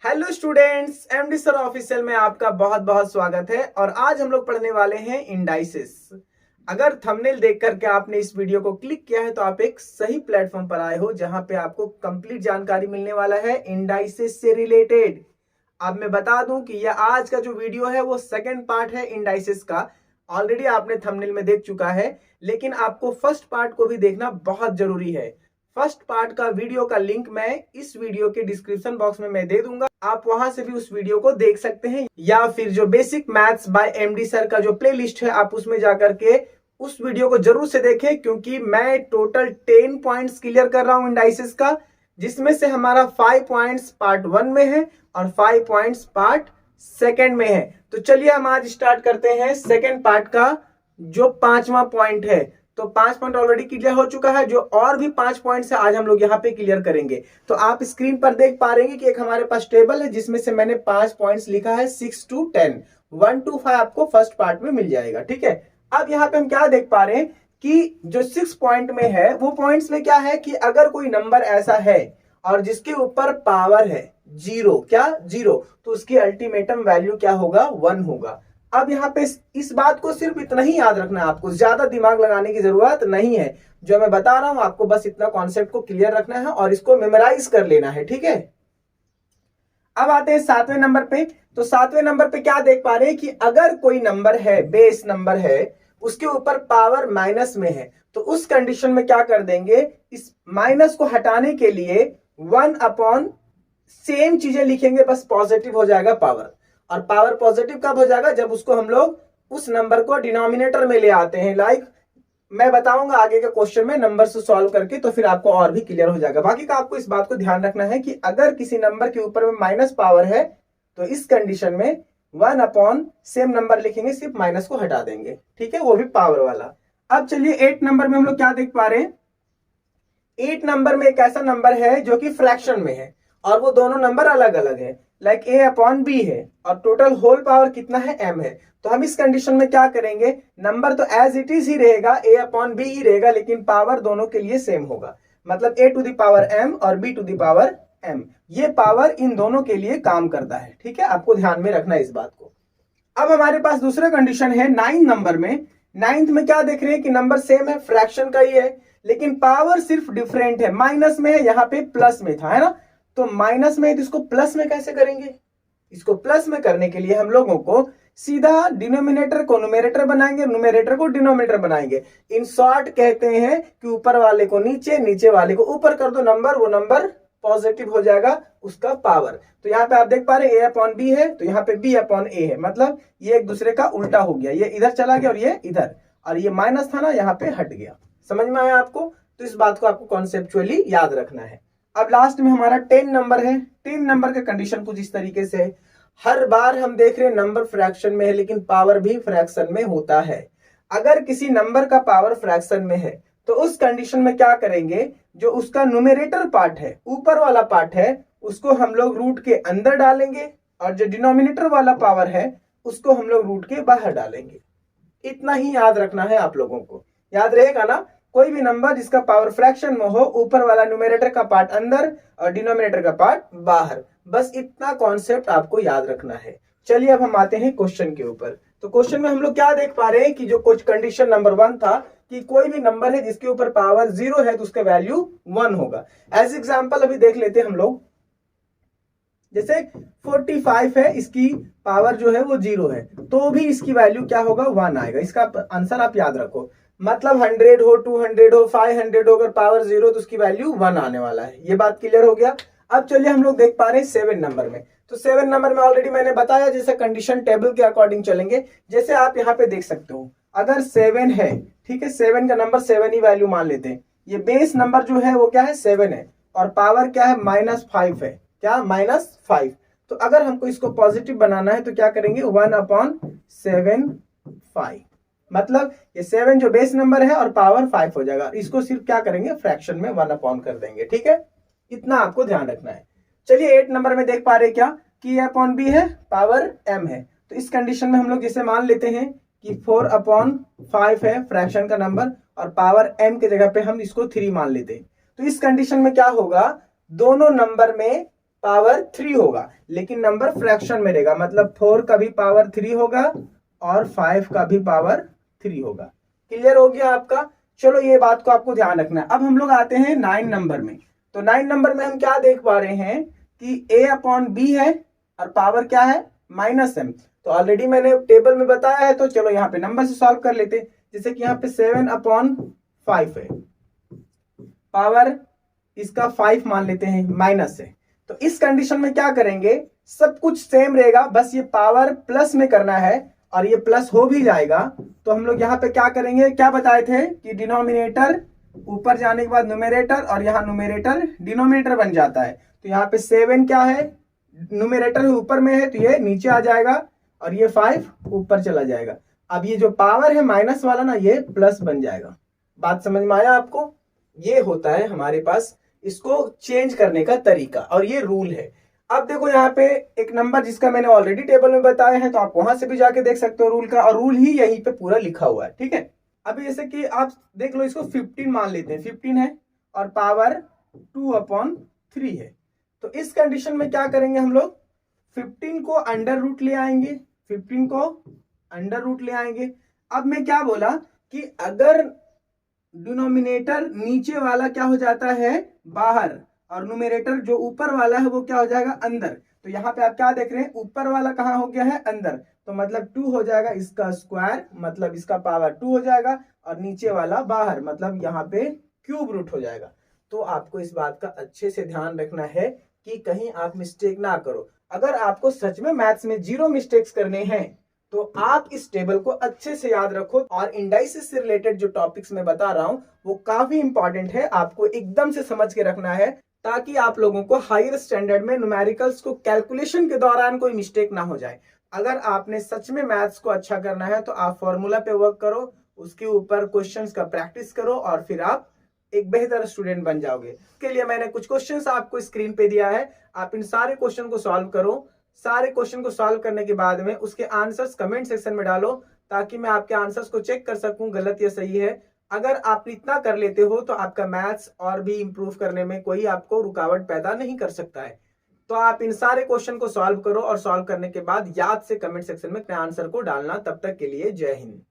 Hello students, MD sir official में आपका बहुत बहुत स्वागत है। और आज हम लोग पढ़ने वाले हैं इंडाइसेस। अगर थंबनेल देख करके आपने इस वीडियो को क्लिक किया है तो आप एक सही प्लेटफॉर्म पर आए हो, जहां पे आपको कंप्लीट जानकारी मिलने वाला है इंडाइसेस से रिलेटेड। अब मैं बता दूं कि यह आज का जो वीडियो है वो सेकंड पार्ट है इंडाइसेस का। ऑलरेडी आपने थंबनेल में देख चुका है, लेकिन आपको फर्स्ट पार्ट को भी देखना बहुत जरूरी है। फर्स्ट पार्ट का वीडियो का लिंक मैं इस वीडियो के डिस्क्रिप्शन बॉक्स में मैं दे दूंगा, आप वहां से भी उस वीडियो को देख सकते हैं। या फिर जो basic maths by MD sir का जो प्लेलिस्ट है, आप उसमें जाकर के उस वीडियो को जरूर से देखें, क्योंकि मैं टोटल 10 पॉइंट्स क्लियर कर रहा हूं इंडाइसेस का, जिसमें से हमारा 5 पॉइंट्स पार्ट 1 में है और 5 पॉइंट्स पार्ट सेकेंड में है। तो चलिए हम आज स्टार्ट करते हैं सेकेंड पार्ट का जो 5वां पॉइंट है। तो 5 पॉइंट ऑलरेडी क्लियर हो चुका है, जो और भी 5 पॉइंट्स है आज हम लोग यहाँ पे क्लियर करेंगे। तो आप स्क्रीन पर देख पा रहे हैं कि एक हमारे पास टेबल है, जिसमें से मैंने 5 पॉइंट्स लिखा है 6 to 10, 1 to 5 आपको फर्स्ट पार्ट में मिल जाएगा। ठीक है, अब यहाँ पे हम क्या देख पा रहे हैं कि जो 6 पॉइंट में है वो पॉइंट्स में क्या है कि अगर कोई नंबर ऐसा है और जिसके ऊपर पावर है जीरो, क्या जीरो, तो उसकी अल्टीमेटम वैल्यू क्या होगा, 1 होगा। अब यहाँ पे इस बात को सिर्फ इतना ही याद रखना है, आपको ज्यादा दिमाग लगाने की जरूरत नहीं है। जो मैं बता रहा हूं आपको बस इतना कॉन्सेप्ट को क्लियर रखना है और इसको मेमोराइज कर लेना है। ठीक है, अब आते हैं 7वें नंबर पे। तो 7वें नंबर पे क्या देख पा रहे हैं कि अगर कोई नंबर है, बेस नंबर है, उसके ऊपर पावर माइनस में है, तो उस कंडीशन में क्या कर देंगे, इस माइनस को हटाने के लिए 1 अपॉन सेम चीजें लिखेंगे, बस पॉजिटिव हो जाएगा पावर। और पावर पॉजिटिव कब हो जाएगा, जब उसको हम लोग उस नंबर को डिनोमिनेटर में ले आते हैं। लाइक मैं बताऊंगा आगे के क्वेश्चन में नंबर से सॉल्व करके, तो फिर आपको और भी क्लियर हो जाएगा। बाकी का आपको इस बात को ध्यान रखना है कि अगर किसी नंबर के ऊपर में माइनस पावर है तो इस कंडीशन में 1 अपॉन सेम नंबर लिखेंगे, सिर्फ माइनस को हटा देंगे। ठीक है, वो भी पावर वाला। अब चलिए 8 नंबर में हम लोग क्या देख पा रहे हैं। 8 नंबर में एक ऐसा नंबर है जो कि फ्रैक्शन में है और वो दोनों नंबर अलग अलग है, लाइक a अपॉन b है और टोटल होल पावर कितना है, m है। तो हम इस कंडीशन में क्या करेंगे, नंबर तो एज इट इज ही रहेगा, a अपॉन b ही रहेगा, लेकिन पावर दोनों के लिए सेम होगा। मतलब a to the power m और b to the power m, ये पावर इन दोनों के लिए काम करता है। ठीक है, आपको ध्यान में रखना है इस बात को। अब हमारे पास दूसरा कंडीशन है 9 नंबर में। 9th में क्या देख रहे हैं कि नंबर सेम है, फ्रैक्शन का ही है, लेकिन पावर सिर्फ डिफरेंट है, माइनस में है, यहाँ पे प्लस में था, है ना। तो माइनस में है तो इसको प्लस में कैसे करेंगे, इसको प्लस में करने के लिए हम लोगों को सीधा डिनोमिनेटर को न्यूमरेटर बनाएंगे, न्यूमरेटर को डिनोमिनेटर बनाएंगे। इन शॉर्ट कहते हैं कि ऊपर वाले को नीचे, नीचे वाले को ऊपर कर दो नंबर, वो नंबर पॉजिटिव हो जाएगा उसका पावर। तो यहाँ पे आप देख पा रहे हैं a अपॉन b है, तो यहाँ पे b अपॉन a है, मतलब ये एक दूसरे का उल्टा हो गया, ये इधर चला गया और ये इधर, और ये माइनस था ना, यहाँ पे हट गया। समझ में आया आपको? तो इस बात को आपको कॉन्सेप्चुअली याद रखना है। अब लास्ट में हमारा 10 नंबर है। 10 नंबर का कंडीशन कुछ इस तरीके से है। हर बार हम देख रहे हैं नंबर फ्रैक्शन में है, लेकिन पावर भी फ्रैक्शन में होता है। अगर किसी नंबर का पावर फ्रैक्शन में है तो उस कंडीशन में क्या करेंगे, जो उसका न्यूमरेटर पार्ट है, ऊपर वाला पार्ट है, उसको हम लोग रूट के अंदर डालेंगे, और जो डिनोमिनेटर वाला पावर है उसको हम लोग रूट के बाहर डालेंगे। इतना ही याद रखना है आप लोगों को, याद रहेगा ना। कोई भी नंबर जिसका पावर फ्रैक्शन में हो, ऊपर वाला न्यूमरेटर का पार्ट अंदर और डिनोमिनेटर का पार्ट बाहर, बस इतना कॉन्सेप्ट आपको याद रखना है। चलिए अब हम आते हैं क्वेश्चन के ऊपर। तो क्वेश्चन में हम लोग क्या देख पा रहे हैं कि जो कुछ कंडीशन नंबर 1 था कि कोई भी नंबर है जिसके ऊपर पावर 0 है तो उसका वैल्यू 1 होगा। एज एग्जांपल अभी देख लेते हैं हम लोग, जैसे 45 है, इसकी पावर जो है वो 0 है, तो भी इसकी वैल्यू क्या होगा, 1 आएगा। इसका आंसर आप याद रखो, मतलब 100 हो, 200 हो, 500 हो, अगर पावर 0 तो उसकी वैल्यू 1 आने वाला है। ये बात क्लियर हो गया। अब चलिए हम लोग देख पा रहे हैं 7 नंबर में। तो 7 नंबर में ऑलरेडी मैंने बताया, जैसे कंडीशन टेबल के अकॉर्डिंग चलेंगे। जैसे आप यहाँ पे देख सकते हो, अगर 7 है, ठीक है, 7 का नंबर 7 ही वैल्यू मान लेते हैं। ये बेस नंबर जो है वो क्या है, 7 है, और पावर क्या है, -5 है, क्या, -5। तो अगर हमको इसको पॉजिटिव बनाना है तो क्या करेंगे, 1 अपॉन 7 5, मतलब ये 7 जो बेस नंबर है और पावर 5 हो जाएगा। इसको सिर्फ क्या करेंगे, फ्रैक्शन में 1 अपॉन कर देंगे। ठीक है, इतना आपको ध्यान रखना है। चलिए 8 नंबर में देख पा रहे क्या कि a अपॉन b है, पावर m है। तो इस कंडीशन में हम लोग जैसे मान लेते हैं कि 4 अपॉन 5 है फ्रैक्शन का नंबर, और पावर m के जगह पे हम इसको 3 मान लेते हैं। तो इस कंडीशन में क्या होगा, दोनों नंबर में पावर 3 होगा, लेकिन नंबर फ्रैक्शन में रहेगा, मतलब 4 का भी पावर 3 होगा और 5 का भी पावर 3 होगा। क्लियर हो गया आपका? चलो ये बात को आपको ध्यान रखना है। अब हम लोग आते हैं 9 नंबर में। तो 9 नंबर में हम क्या देख पा रहे हैं कि a/b है और पावर क्या है -m। तो ऑलरेडी मैंने टेबल में बताया है, तो चलो यहाँ पे नंबर से सॉल्व कर लेते। जैसे कि यहाँ पे 7/5 है, पावर इसका 5 मान लेते हैं, माइनस है। तो इस कंडीशन में क्या करेंगे, सब कुछ सेम रहेगा, बस ये पावर प्लस में करना है और ये प्लस हो भी जाएगा। तो हम लोग यहाँ पे क्या करेंगे, क्या बताए थे कि डिनोमिनेटर ऊपर जाने के बाद न्यूमेरेटर और यहाँ न्यूमेरेटर डिनोमिनेटर बन जाता है। तो यहाँ पे 7 क्या है, न्यूमेरेटर ऊपर में है तो ये नीचे आ जाएगा और ये 5 ऊपर चला जाएगा। अब ये जो पावर है माइनस वाला ना, ये प्लस बन जाएगा। बात समझ में आया आपको? ये होता है हमारे पास इसको चेंज करने का तरीका और ये रूल है। अब देखो यहाँ पे एक नंबर जिसका मैंने ऑलरेडी टेबल में बताया है, तो आप वहां से भी जाके देख सकते हो रूल का, और रूल ही यहीं पे पूरा लिखा हुआ है। ठीक है, अभी जैसे कि आप देख लो, इसको 15 मान लेते हैं, 15 है और पावर 2/3 है। तो इस कंडीशन में क्या करेंगे हम लोग, 15 को अंडर रूट ले आएंगे, 15 को अंडर रूट ले आएंगे। अब मैं क्या बोला कि अगर डिनोमिनेटर नीचे वाला क्या हो जाता है बाहर और न्यूमेरेटर जो ऊपर वाला है वो क्या हो जाएगा अंदर, तो यहाँ पे आप क्या देख रहे हैं, ऊपर वाला कहाँ हो गया है अंदर, तो मतलब 2 हो जाएगा इसका स्क्वायर, मतलब इसका पावर 2 हो जाएगा, और नीचे वाला बाहर, मतलब यहाँ पे क्यूब रूट हो जाएगा। तो आपको इस बात का अच्छे से ध्यान रखना है कि कहीं आप मिस्टेक ना करो। अगर आपको सच में मैथ्स में 0 मिस्टेक्स करने हैं तो आप इस टेबल को अच्छे से याद रखो। और इंडाइसिस से रिलेटेड जो टॉपिक्स मैं बता रहा हूं वो काफी इंपॉर्टेंट है, आपको एकदम से समझ के रखना है, ताकि आप लोगों को हायर स्टैंडर्ड में न्यूमेरिकल्स को कैलकुलेशन के दौरान कोई मिस्टेक ना हो जाए। अगर आपने सच में मैथ्स को अच्छा करना है तो आप फॉर्मूला पे वर्क करो, उसके ऊपर क्वेश्चंस का प्रैक्टिस करो और फिर आप एक बेहतर स्टूडेंट बन जाओगे। इसके लिए मैंने कुछ क्वेश्चंस आपको स्क्रीन पे दिया है, आप इन सारे क्वेश्चन को सॉल्व करो। सारे क्वेश्चन को सॉल्व करने के बाद में उसके आंसर्स कमेंट सेक्शन में डालो, ताकि मैं आपके आंसर्स को चेक कर सकूं गलत या सही है। अगर आप इतना कर लेते हो तो आपका मैथ्स और भी इंप्रूव करने में कोई आपको रुकावट पैदा नहीं कर सकता है। तो आप इन सारे क्वेश्चन को सॉल्व करो और सॉल्व करने के बाद याद से कमेंट सेक्शन में अपने आंसर को डालना। तब तक के लिए जय हिंद।